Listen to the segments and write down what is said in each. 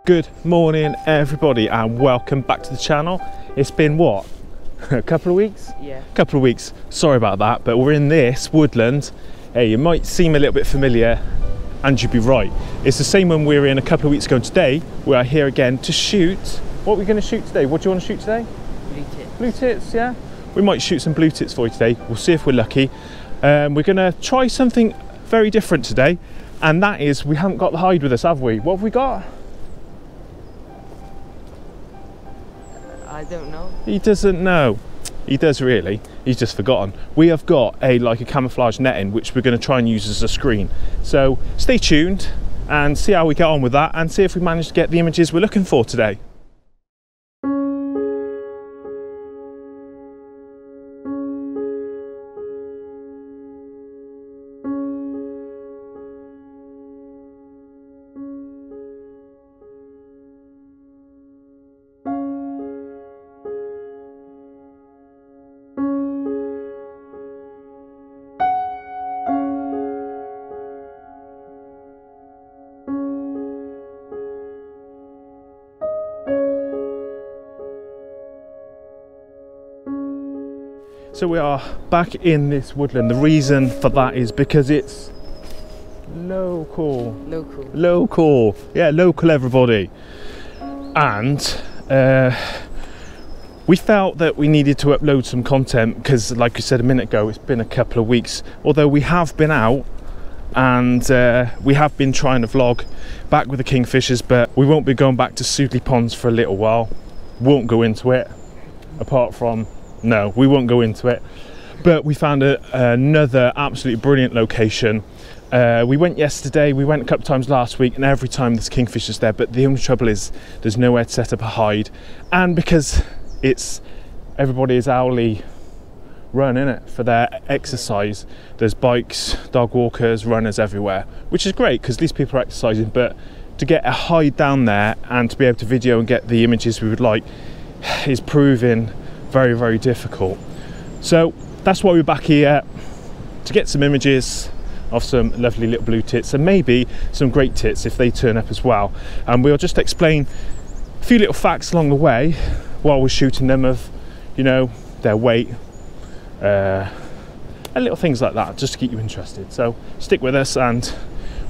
Good morning everybody and welcome back to the channel. It's been what? A couple of weeks? Yeah. A couple of weeks. Sorry about that, but we're in this woodland. Hey, it might seem a little bit familiar and you'd be right. It's the same one we were in a couple of weeks ago. Today we are here again to shoot. What are we going to shoot today? What do you want to shoot today? Blue Tit. Blue tits, yeah? We might shoot some blue tits for you today. We'll see if we're lucky. We're going to try something very different today, and that is we haven't got the hide with us, have we? What have we got? I don't know. He doesn't know. He does really. He's just forgotten. We have got a camouflage netting which we're going to try and use as a screen. So stay tuned and see how we get on with that and see if we manage to get the images we're looking for today. So we are back in this woodland. The reason for that is because it's local. Local. Yeah, local everybody. And we felt that we needed to upload some content because, like I said a minute ago, it's been a couple of weeks. Although we have been out and we have been trying to vlog back with the kingfishers, but we won't be going back to Sudley Ponds for a little while. Won't go into it, apart from... No, we won't go into it, but we found another absolutely brilliant location. We went yesterday, we went a couple of times last week, and every time there's kingfishers there, but the only trouble is there's nowhere to set up a hide, and because everybody is hourly run in it for their exercise, there's bikes, dog walkers, runners everywhere, which is great because these people are exercising, but to get a hide down there and to be able to video and get the images we would like is proving very, very difficult. So that's why we're back here, to get some images of some lovely little blue tits and maybe some great tits if they turn up as well. And we'll just explain a few little facts along the way while we're shooting them of, you know, their weight and little things like that, just to keep you interested. So stick with us and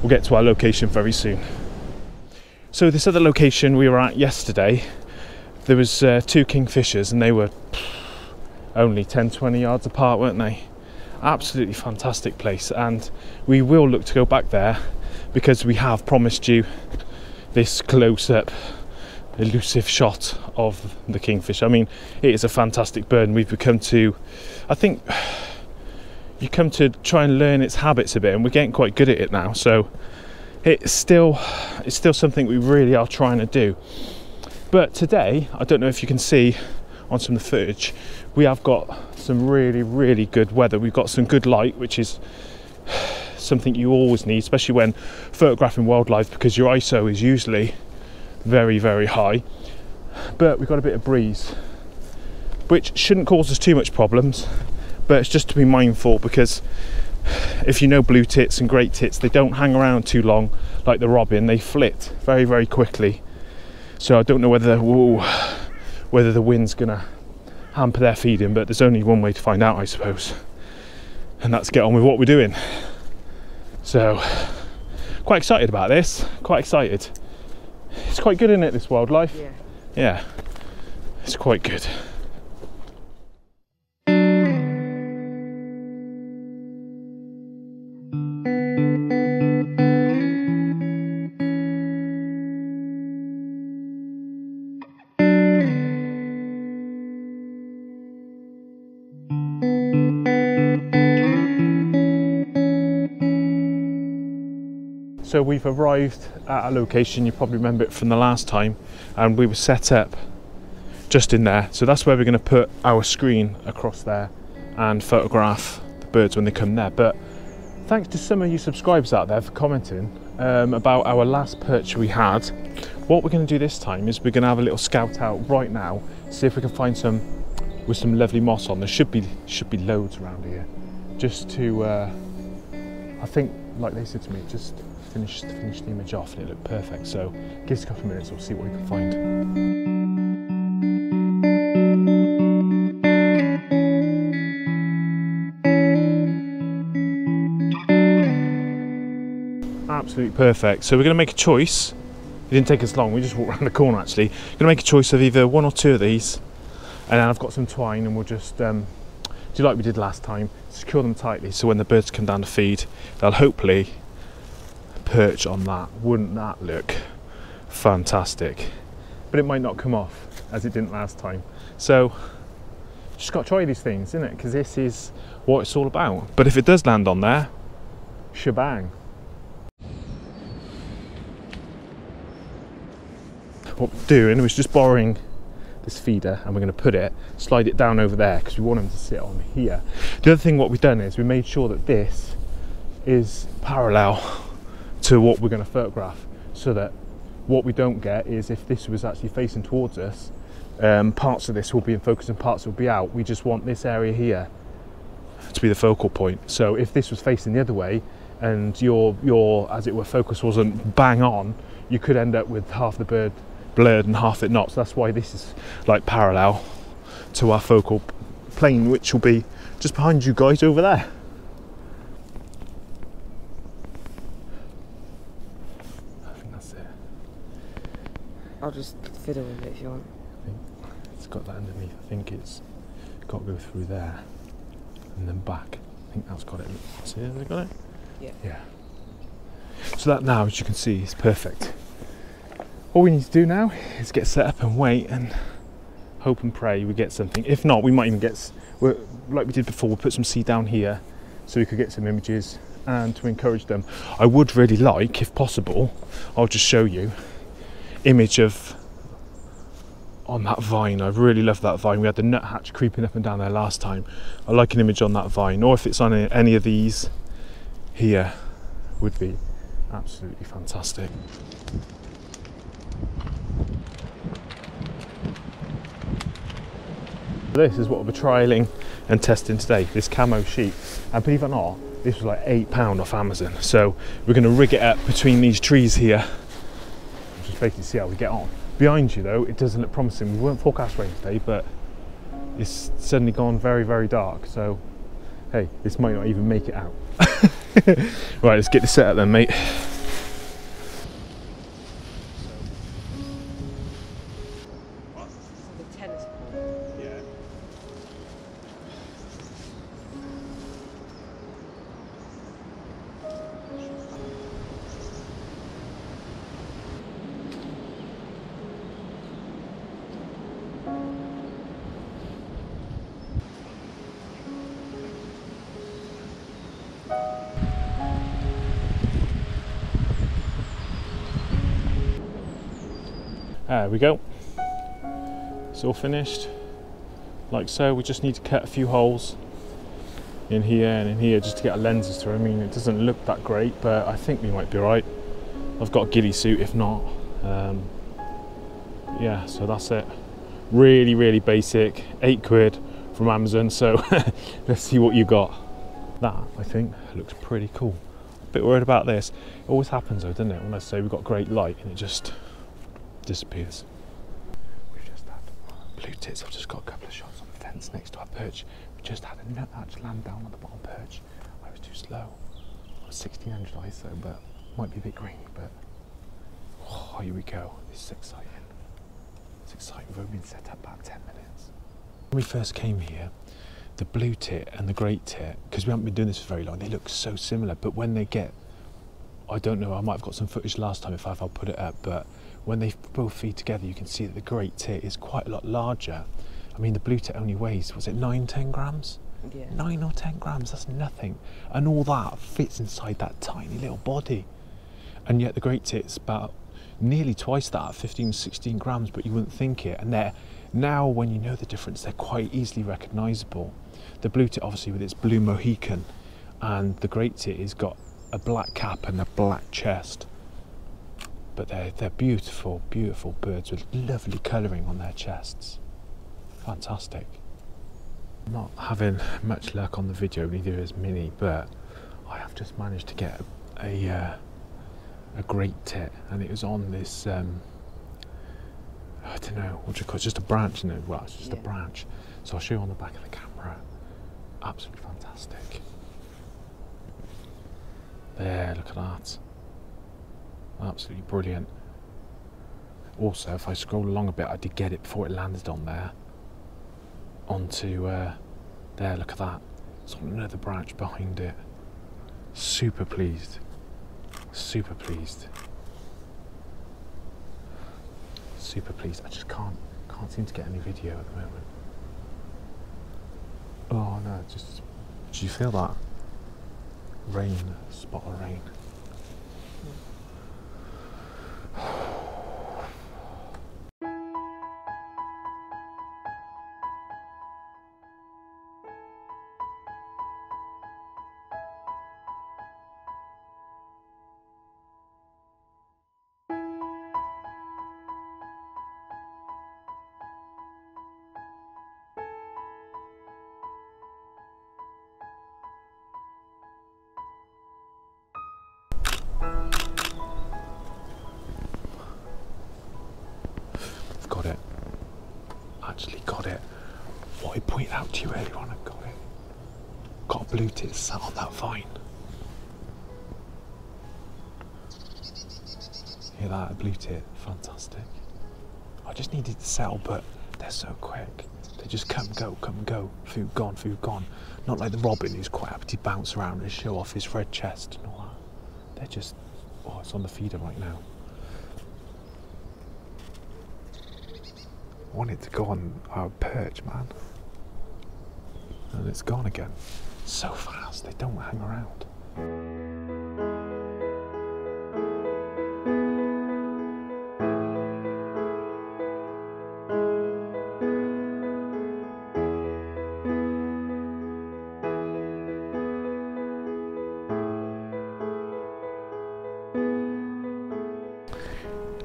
we'll get to our location very soon. So this other location we were at yesterday, there was two kingfishers and they were only 10-20 yards apart, weren't they? Absolutely fantastic place, and we will look to go back there because we have promised you this close-up elusive shot of the kingfish. I mean, it is a fantastic bird and we've become to, I think you come to try and learn its habits a bit, and we're getting quite good at it now, so it's still something we really are trying to do. But today, I don't know if you can see on some of the footage, we have got some really, really good weather. We've got some good light, which is something you always need, especially when photographing wildlife, because your ISO is usually very, very high. But we've got a bit of breeze, which shouldn't cause us too much problems, but it's just to be mindful, because if you know blue tits and great tits, they don't hang around too long like the robin. They flit very, very quickly. So I don't know whether the wind's gonna hamper their feeding, but there's only one way to find out, I suppose, and that's get on with what we're doing. So quite excited about this, quite excited. It's quite good, isn't it, this wildlife? Yeah, it's quite good. So we've arrived at a location, you probably remember it from the last time, and we were set up just in there. So that's where we're going to put our screen across there and photograph the birds when they come there. But thanks to some of you subscribers out there for commenting about our last perch we had. What we're going to do this time is we're going to have a little scout out right now, see if we can find some with some lovely moss on. There should be loads around here, just to I think, like they said to me, just finish the image off and it looked perfect. So give us a couple of minutes, we'll see what we can find. Absolutely perfect. So we're going to make a choice. It didn't take us long, we just walked around the corner actually. Going to make a choice of either one or two of these, and then I've got some twine and we'll just do like we did last time, secure them tightly so when the birds come down to feed, they'll hopefully perch on that. Wouldn't that look fantastic? But it might not come off as it didn't last time. So just got to try these things, isn't it? Because this is what it's all about. But if it does land on there, shebang. What we're doing was just borrowing this feeder and we're going to slide it down over there because we want them to sit on here. The other thing what we've done is we made sure that this is parallel to what we're going to photograph, so that what we don't get is, if this was actually facing towards us, parts of this will be in focus and parts will be out. We just want this area here to be the focal point. So if this was facing the other way and your as it were focus wasn't bang on, you could end up with half the bird blurred and half it not. So that's why this is like parallel to our focal plane, which will be just behind you guys over there. I think that's it. I'll just fiddle with it if you want. I think it's got that underneath. I think it's got to go through there and then back. I think that's got it. See, has it got it? Yeah. Yeah. So that now, as you can see, is perfect. All we need to do now is get set up and wait and hope and pray we get something. If not, we might even get, like we did before, we'll put some seed down here so we could get some images and to encourage them. I would really like, if possible, I'll just show you, image of on that vine. I really love that vine. We had the nuthatch creeping up and down there last time. I like an image on that vine, or if it's on any of these here, would be absolutely fantastic. This is what we're trialling and testing today, this camo sheet, and believe it or not, this was like £8 off Amazon. So we're going to rig it up between these trees here, just basically see how we get on. Behind you though, it doesn't look promising. We weren't forecast rain today, but it's suddenly gone very, very dark. So hey, this might not even make it out. Right, let's get this set up then, mate. There we go, it's all finished like so. We just need to cut a few holes in here and in here just to get our lenses through. I mean, it doesn't look that great, but I think we might be right. I've got a ghillie suit if not. Yeah, so that's it. Really, really basic, £8 from Amazon. So let's see what you got. That, I think, looks pretty cool. A bit worried about this. It always happens though, doesn't it? When I say we've got great light and it just disappears. We've just had blue tits. I've just got a couple of shots on the fence next to our perch. We just had a nuthatch land down on the bottom perch. I was too slow. I was 1600 ISO, but might be a bit green, but oh, here we go. This is exciting. It's exciting. We've only been set up about 10 minutes. When we first came here, the blue tit and the great tit, because we haven't been doing this for very long, they look so similar, but when they get, I don't know, I might have got some footage last time. If I'll put it up, but when they both feed together, you can see that the great tit is quite a lot larger. I mean, the blue tit only weighs, was it 9-10 grams? Yeah. 9 or 10 grams, that's nothing. And all that fits inside that tiny little body. And yet the great tit's about nearly twice that, 15-16 grams, but you wouldn't think it. And they're, now when you know the difference, they're quite easily recognisable. The blue tit obviously with its blue Mohican, and the great tit has got a black cap and a black chest. But they're beautiful, beautiful birds with lovely colouring on their chests. Fantastic. I'm not having much luck on the video, neither is Minnie, but I have just managed to get a Great Tit, and it was on this, I don't know, what do you call it, just a branch, no, well, it's just a branch. So I'll show you on the back of the camera. Absolutely fantastic. There, look at that. Absolutely brilliant. Also, if I scroll along a bit, I did get it before it landed on there. Onto, there, look at that. It's on another branch behind it. Super pleased. Super pleased. Super pleased. I just can't seem to get any video at the moment. Oh no, just, did you feel that? Rain, spot of rain. Got it. Actually got it. What I pointed out to you earlier on, I got it. Got a Blue Tit sat on that vine. Hear that? A Blue Tit. Fantastic. I just needed to settle, but they're so quick. They just come and go. Food gone, food gone. Not like the robin who's quite happy to bounce around and show off his red chest and all that. They're just, oh, it's on the feeder right now. I want it to go on our perch, man. And it's gone again. So fast, they don't hang around.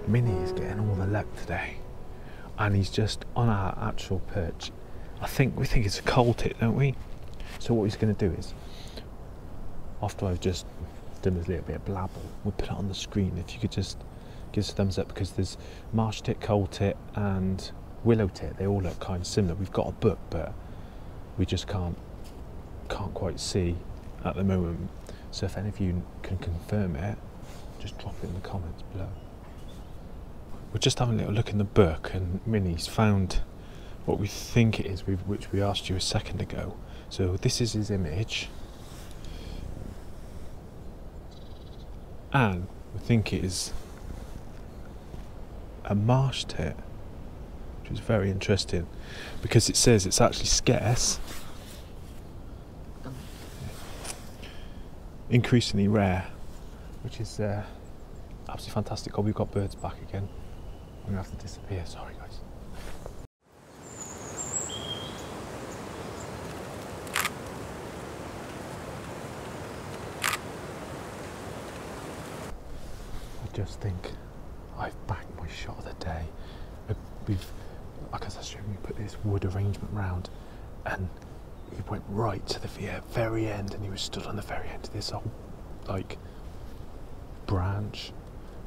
Mini is getting all the luck today. And he's just on our actual perch. We think it's a coal tit, don't we? So what he's going to do is, after I've just done a little bit of blabble, we'll put it on the screen. If you could just give us a thumbs up, because there's marsh tit, coal tit and willow tit. They all look kind of similar. We've got a book, but we just can't quite see at the moment. So if any of you can confirm it, just drop it in the comments below. We're just having a little look in the book, and Minnie's found what we think it is, which we asked you a second ago. So this is his image, and we think it is a marsh tit, which is very interesting because it says it's actually scarce, increasingly rare, which is absolutely fantastic. Oh, we've got birds back again. I'm gonna have to disappear, sorry guys. I just think I've backed my shot of the day. Like as I showed you, put this wood arrangement round, and he went right to the very end, and he was stood on the very end of this whole, like, branch,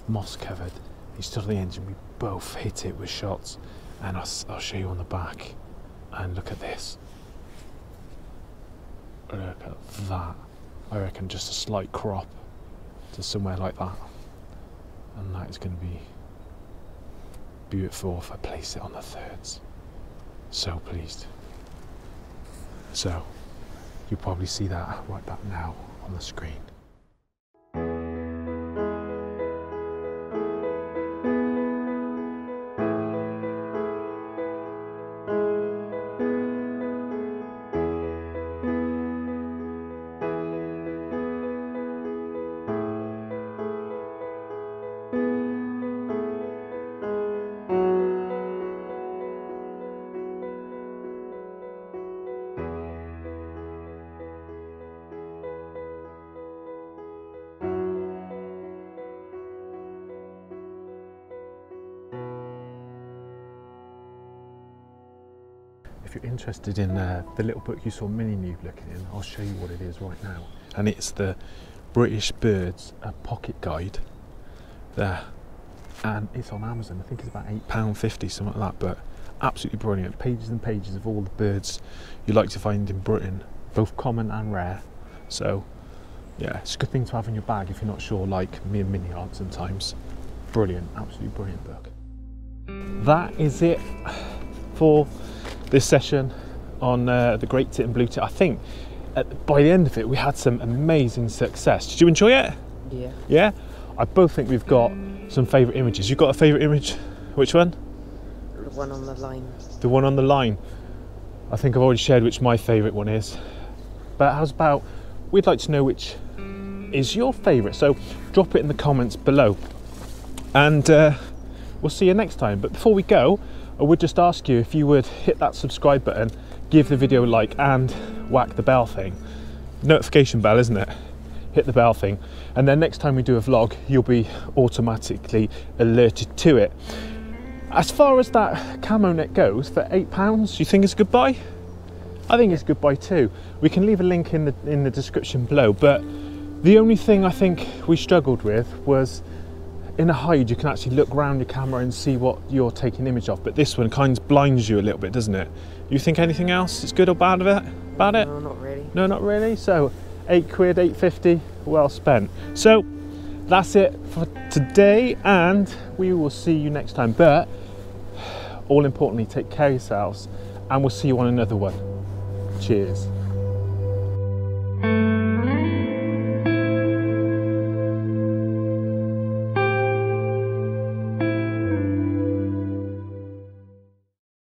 moss covered. He stood on the end and we both hit it with shots, and I'll show you on the back. And look at this. Look at that. I reckon just a slight crop to somewhere like that, and that is going to be beautiful if I place it on the thirds. So pleased. So you'll probably see that right back now on the screen. if you're interested in the little book you saw Miniube looking in, I'll show you what it is right now. And it's the British Birds Pocket Guide there. And it's on Amazon. I think it's about £8.50, something like that, but absolutely brilliant. Pages and pages of all the birds you like to find in Britain, both common and rare. So yeah, it's a good thing to have in your bag if you're not sure, like me and Minnie aren't sometimes. Brilliant, absolutely brilliant book. That is it for this session on the Great Tit and Blue Tit. I think by the end of it we had some amazing success. Did you enjoy it? Yeah. Yeah? I both think we've got some favourite images. You got a favourite image? Which one? The one on the line. The one on the line. I think I've already shared which my favourite one is. But how's about, we'd like to know which is your favourite. So drop it in the comments below. And we'll see you next time. But before we go, I would just ask you if you would hit that subscribe button, give the video a like, and whack the bell thing. Notification bell, isn't it? Hit the bell thing, and then next time we do a vlog you'll be automatically alerted to it. As far as that camo net goes, for £8, you think it's a good buy? I think it's a good buy too. We can leave a link in the description below, but the only thing I think we struggled with was in a hide you can actually look around your camera and see what you're taking image of, but this one kind of blinds you a little bit, doesn't it? You think anything else is good or bad about it? No, not really. No, not really. So £8, £8.50, well spent. So that's it for today, and we will see you next time. But all importantly, take care of yourselves, and we'll see you on another one. Cheers.